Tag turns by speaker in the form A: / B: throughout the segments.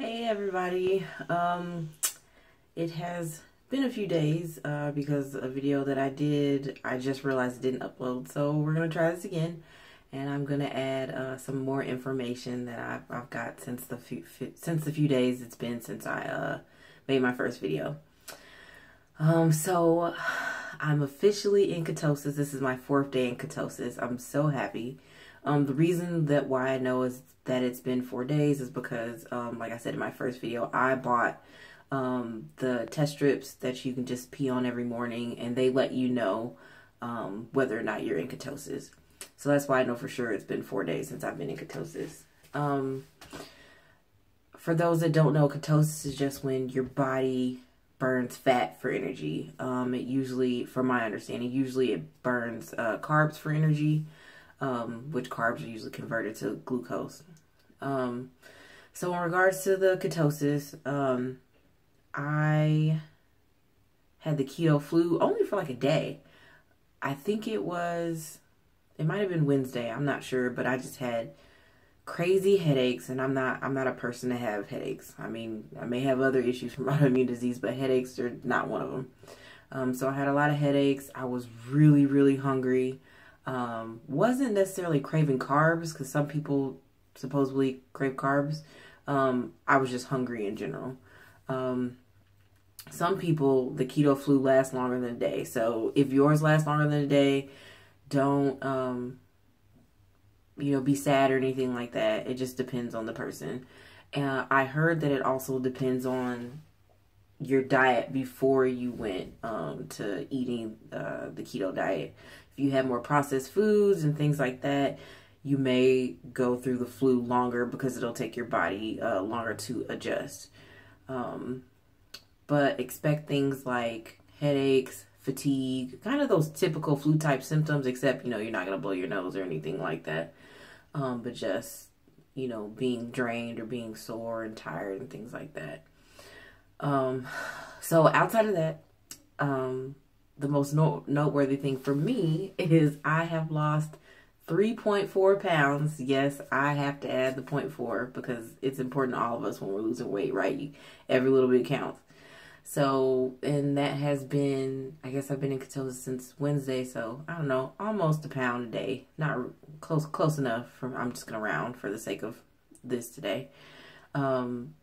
A: Hey everybody. It has been a few days because a video that I did, I just realized it didn't upload. So we're gonna try this again, and I'm gonna add some more information that I've got since the few days it's been since I made my first video. So I'm officially in ketosis. This is my 4th day in ketosis. I'm so happy. The reason why I know is that it's been 4 days is because, like I said in my first video, I bought the test strips that you can just pee on every morning, and they let you know whether or not you're in ketosis. So that's why I know for sure it's been 4 days since I've been in ketosis. For those that don't know, ketosis is just when your body burns fat for energy. It usually, from my understanding, it burns carbs for energy. Which carbs are usually converted to glucose. So in regards to the ketosis, I had the keto flu only for like a day. I think it might have been Wednesday, I'm not sure, but I just had crazy headaches, and I'm not a person to have headaches. I mean, I may have other issues from autoimmune disease, but headaches are not one of them. So I had a lot of headaches. I was really, really hungry. Wasn't necessarily craving carbs, because some people supposedly crave carbs. I was just hungry in general. Some people, the keto flu lasts longer than a day. So if yours lasts longer than a day, don't, be sad or anything like that. It just depends on the person. I heard that it also depends on your diet before you went to eating the keto diet. If you have more processed foods and things like that, you may go through the flu longer because it'll take your body longer to adjust. But expect things like headaches, fatigue, kind of those typical flu type symptoms, except, you're not going to blow your nose or anything like that. But just, being drained or being sore and tired and things like that. So outside of that, the most noteworthy thing for me is I have lost 3.4 pounds. Yes, I have to add the 0.4 because it's important to all of us when we're losing weight, right? Every little bit counts. So, and that has been, I guess I've been in ketosis since Wednesday, so I don't know, almost a pound a day. Not close enough. I'm just going to round for the sake of this today. I'm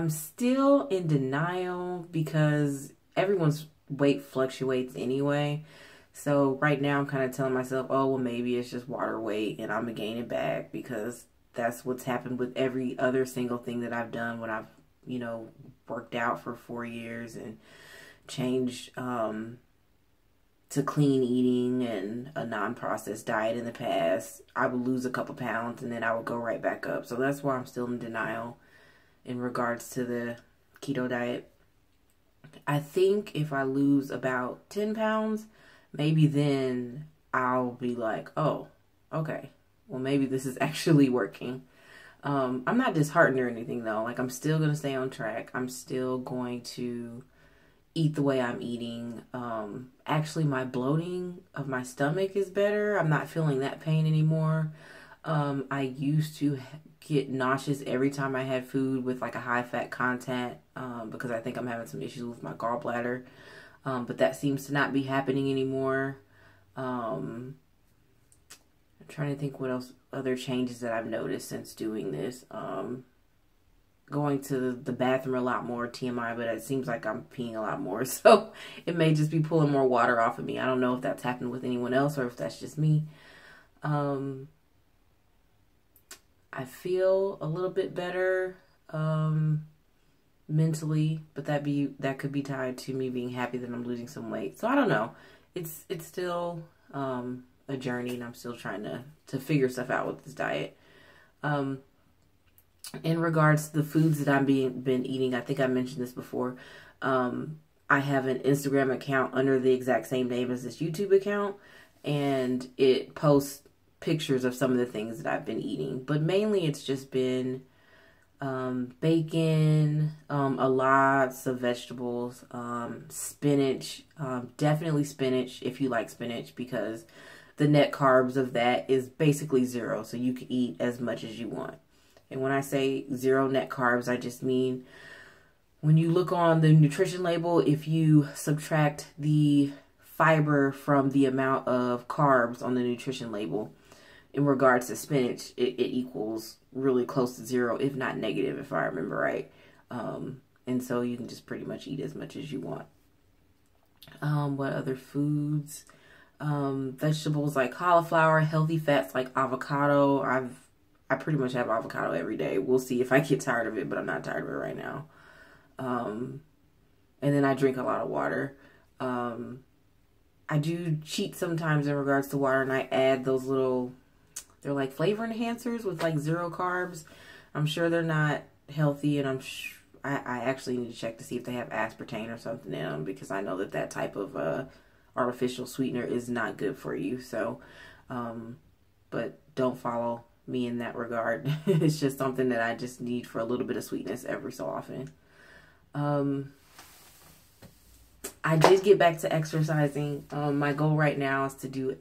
A: still in denial because everyone's weight fluctuates anyway. So right now I'm kind of telling myself, oh, well, maybe it's just water weight and I'm going to gain it back, because that's what's happened with every other single thing that I've done when I've, worked out for 4 years and changed to clean eating and a non-processed diet in the past. I would lose a couple pounds and then I would go right back up. So that's why I'm still in denial in regards to the keto diet. I think if I lose about 10 pounds, maybe then I'll be like, oh, okay, well, maybe this is actually working. I'm not disheartened or anything, though. Like, I'm still going to stay on track. I'm still going to eat the way I'm eating. Actually, my bloating of my stomach is better. I'm not feeling that pain anymore. I used to get nauseous every time I had food with like a high fat content, because I think I'm having some issues with my gallbladder. But that seems to not be happening anymore. I'm trying to think what else, other changes that I've noticed since doing this. Going to the bathroom a lot more, TMI, but it seems like I'm peeing a lot more. So it may just be pulling more water off of me. I don't know if that's happened with anyone else or if that's just me. I feel a little bit better mentally, but that could be tied to me being happy that I'm losing some weight. So I don't know. It's still a journey, and I'm still trying to figure stuff out with this diet. In regards to the foods that I've been eating, I think I mentioned this before. I have an Instagram account under the exact same name as this YouTube account, and it posts pictures of some of the things that I've been eating, but mainly it's just been bacon, lots of vegetables, spinach, definitely spinach if you like spinach, because the net carbs of that is basically 0, so you can eat as much as you want. And when I say 0 net carbs, I just mean when you look on the nutrition label, if you subtract the fiber from the amount of carbs on the nutrition label, in regards to spinach, it equals really close to 0, if not negative, if I remember right. And so you can just pretty much eat as much as you want. What other foods? Vegetables like cauliflower, healthy fats like avocado. I pretty much have avocado every day. We'll see if I get tired of it, but I'm not tired of it right now. And then I drink a lot of water. I do cheat sometimes in regards to water, and I add those little, they're like flavor enhancers with like 0 carbs. I'm sure they're not healthy, and I actually need to check to see if they have aspartame or something in them, because I know that that type of artificial sweetener is not good for you. So, but don't follow me in that regard. It's just something that I just need for a little bit of sweetness every so often. I did get back to exercising. My goal right now is to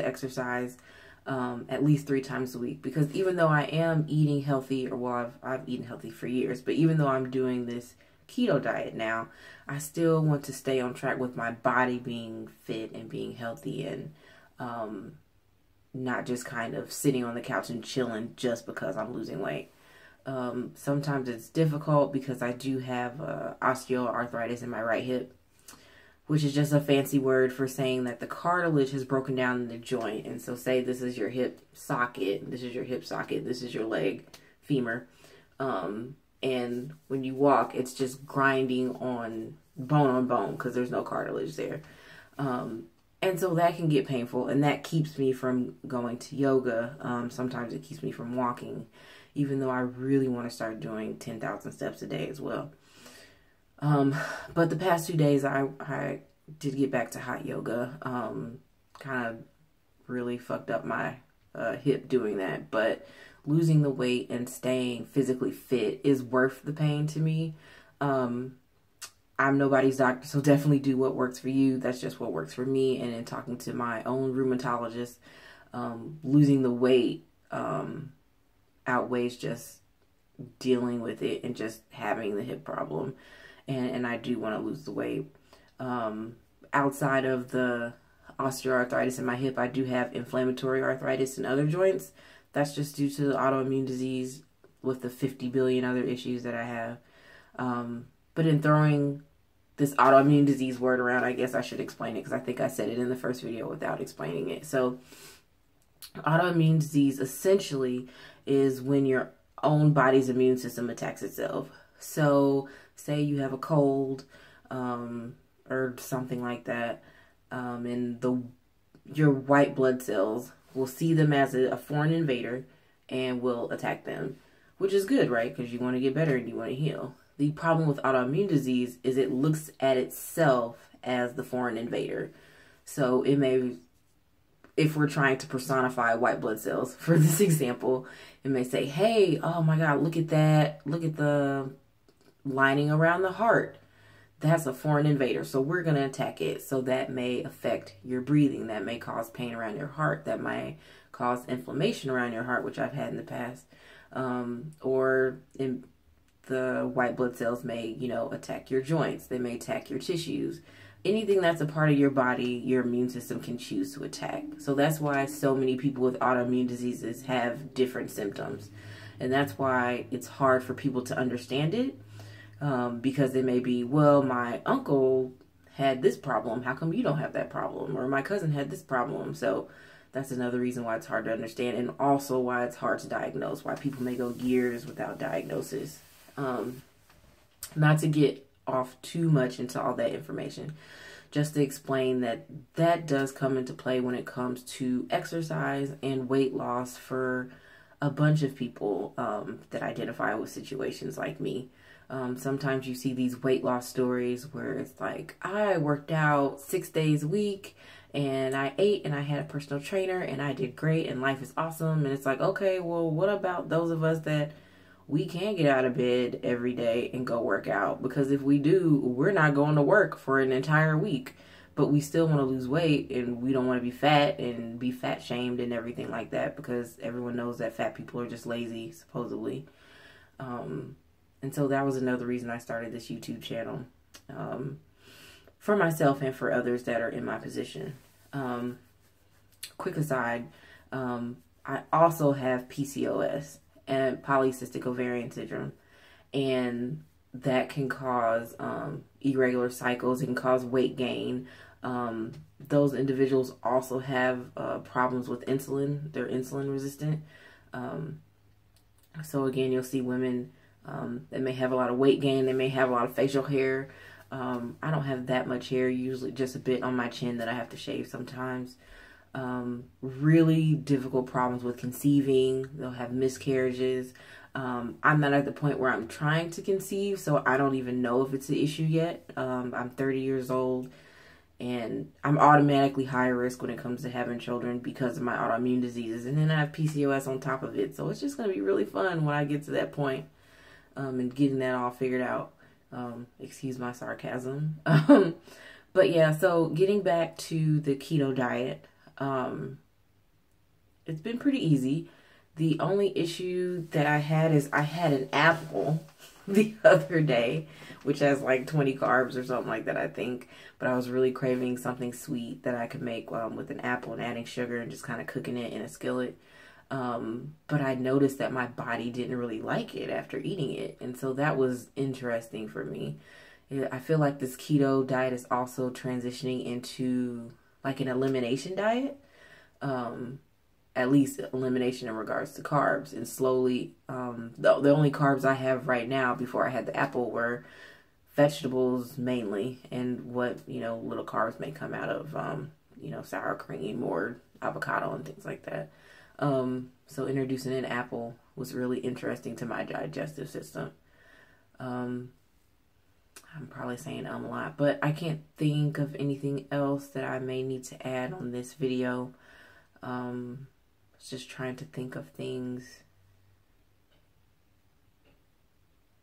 A: exercise at least 3 times a week, because even though I am eating healthy, or well, I've eaten healthy for years, but even though I'm doing this keto diet now, I still want to stay on track with my body being fit and being healthy, and not just kind of sitting on the couch and chilling just because I'm losing weight. Sometimes it's difficult because I do have osteoarthritis in my right hip, which is just a fancy word for saying that the cartilage has broken down in the joint. And so say this is your hip socket, this is your hip socket, this is your leg, femur. And when you walk, it's just grinding on bone because there's no cartilage there. And so that can get painful, and that keeps me from going to yoga. Sometimes it keeps me from walking, even though I really want to start doing 10,000 steps a day as well. But the past 2 days, I did get back to hot yoga. Kind of really fucked up my hip doing that. But losing the weight and staying physically fit is worth the pain to me. I'm nobody's doctor, so definitely do what works for you. That's just what works for me. And in talking to my own rheumatologist, losing the weight outweighs just dealing with it and just having the hip problem. And I do want to lose the weight. Outside of the osteoarthritis in my hip, I do have inflammatory arthritis in other joints. That's just due to the autoimmune disease with the 50 billion other issues that I have. But in throwing this autoimmune disease word around, I guess I should explain it, because I think I said it in the first video without explaining it. So autoimmune disease essentially is when your own body's immune system attacks itself. So say you have a cold or something like that, and your white blood cells will see them as a foreign invader and will attack them, which is good, right? Because you want to get better and you want to heal. The problem with autoimmune disease is it looks at itself as the foreign invader. So it may, if we're trying to personify white blood cells for this example, it may say, hey, oh my God, look at that. Look at the lining around the heart. That's a foreign invader. So we're going to attack it. So that may affect your breathing. That may cause pain around your heart. That may cause inflammation around your heart, which I've had in the past. The white blood cells may, attack your joints. They may attack your tissues. Anything that's a part of your body, your immune system can choose to attack. So that's why so many people with autoimmune diseases have different symptoms. And that's why it's hard for people to understand it. Because it may be, well, my uncle had this problem. How come you don't have that problem? Or my cousin had this problem. So that's another reason why it's hard to understand, and also why it's hard to diagnose, why people may go years without diagnosis. Not to get off too much into all that information, just to explain that does come into play when it comes to exercise and weight loss for a bunch of people that identify with situations like me. Sometimes you see these weight loss stories where it's like, I worked out 6 days a week and I ate and I had a personal trainer and I did great and life is awesome. And it's like, okay, well, what about those of us that we can't get out of bed every day and go work out? Because if we do, we're not going to work for an entire week, but we still want to lose weight, and we don't want to be fat and be fat shamed and everything like that, because everyone knows that fat people are just lazy, supposedly. And so that was another reason I started this YouTube channel, for myself and for others that are in my position. Quick aside, I also have PCOS and polycystic ovarian syndrome, and that can cause irregular cycles. It can cause weight gain. Those individuals also have problems with insulin. They're insulin resistant. So again, you'll see women that may have a lot of weight gain. They may have a lot of facial hair. I don't have that much hair, usually just a bit on my chin that I have to shave sometimes. Really difficult problems with conceiving. They'll have miscarriages. I'm not at the point where I'm trying to conceive, so I don't even know if it's an issue yet. I'm 30 years old, and I'm automatically high risk when it comes to having children because of my autoimmune diseases. And then I have PCOS on top of it. So it's just going to be really fun when I get to that point, and getting that all figured out. Excuse my sarcasm. But yeah, so getting back to the keto diet, it's been pretty easy. The only issue that I had is I had an apple the other day, which has like 20 carbs or something like that, I think. But I was really craving something sweet that I could make with an apple and adding sugar and just kind of cooking it in a skillet. But I noticed that my body didn't really like it after eating it. And so that was interesting for me. I feel like this keto diet is also transitioning into like an elimination diet. At least elimination in regards to carbs, and slowly, the only carbs I have right now before I had the apple were vegetables mainly, and what, little carbs may come out of, sour cream or avocado and things like that. So introducing an apple was really interesting to my digestive system. I'm probably saying a lot, but I can't think of anything else that I may need to add on this video. Just trying to think of things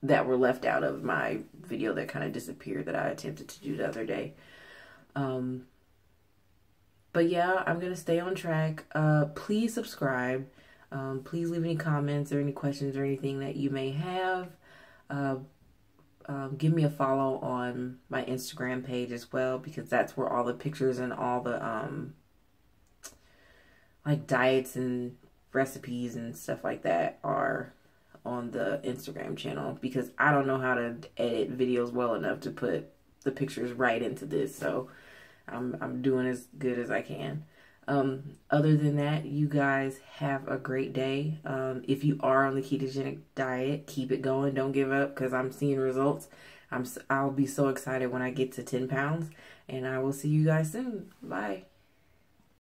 A: that were left out of my video that kind of disappeared that I attempted to do the other day. But yeah, I'm going to stay on track. Please subscribe. Please leave any comments or any questions or anything that you may have. Give me a follow on my Instagram page as well, because that's where all the pictures and all the like diets and recipes and stuff like that are on the Instagram channel, because I don't know how to edit videos well enough to put the pictures right into this. So I'm doing as good as I can. Other than that, you guys have a great day. If you are on the ketogenic diet, keep it going. Don't give up, because I'm seeing results. I'll be so excited when I get to 10 pounds, and I will see you guys soon. Bye.